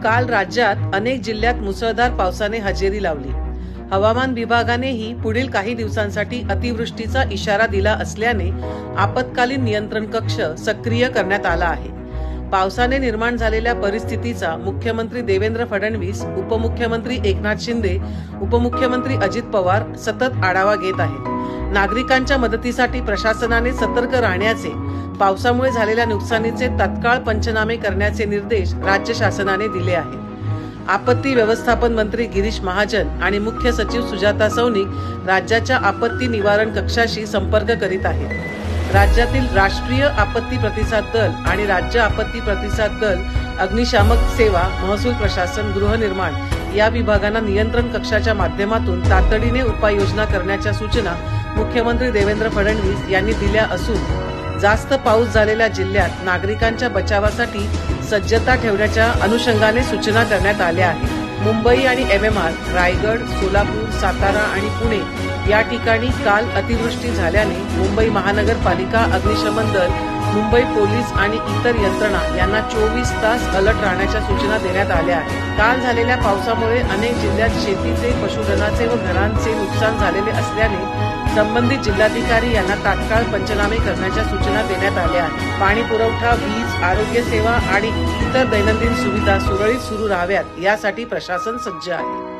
काल राज्यात अनेक जिल्ह्यात मुसळधार पावसाने हजेरी लावली। हवामान विभागानेही पुढील काही दिवसांसाठी अतिवृष्टीचा इशारा दिला असल्याने आपत्कालीन नियंत्रण कक्ष सक्रिय करण्यात आला आहे। पावसाने निर्माण झालेल्या परिस्थितीचा मुख्यमंत्री देवेंद्र फडणवीस, उपमुख्यमंत्री एकनाथ शिंदे, उपमुख्यमंत्री अजित पवार सतत आढावा घेत आहेत। नागरिकांच्या मदतीसाठी प्रशासनाने सतर्क राहण्याचे, पावसामुळे झालेल्या नुकसानीचे तत्काळ पंचनामे करण्याचे निर्देश राज्य शासनाने दिले आहेत। आपत्ती व्यवस्थापन मंत्री गिरीश महाजन आणि मुख्य सचिव सुजाता सौनिक राज्याच्या आपत्ती निवारण कक्षाशी संपर्क करीत आहेत। राज्यातील राष्ट्रीय आपत्ती प्रतिसाद दल आणि राज्य आपत्ती प्रतिसाद दल, अग्निशामक सेवा, महसूल प्रशासन, गृहनिर्माण या विभागांना नियंत्रण कक्षाच्या माध्यमातून तातडीने उपाययोजना करण्याच्या सूचना मुख्यमंत्री देवेंद्र फडणवीस यांनी दिल्या असून जास्त पाऊस झालेल्या जिल्ह्यात नागरिकांच्या बचावासाठी सज्जता ठेवण्याच्या अनुषंगाने सूचना करण्यात आल्या आहेत। मुंबई आणि MMR, रायगड, सोलापूर, सातारा आणि पुणे या ठिकाणी काल अतिवृष्टी झाल्याने मुंबई महानगरपालिका, अग्निशमन दल, मुंबई पोलीस आणि इतर यंत्रणा यांना 24 तास अलर्ट राहण्याच्या सूचना देण्यात आल्या आहेत। काल झालेल्या पावसामुळे अनेक जिल्ह्यात शेतीचे, पशुधनाचे व घरांचे नुकसान झालेले असल्याने संबंधित जिल्हाधिकारी यांना तात्काळ पंचनामे करण्याच्या सूचना देण्यात आल्या आहेत। पाणी पुरवठा, वीज, आरोग्य सेवा आणि इतर दैनंदिन सुविधा सुरळीत सुरू राहाव्यात यासाठी प्रशासन सज्ज आहे।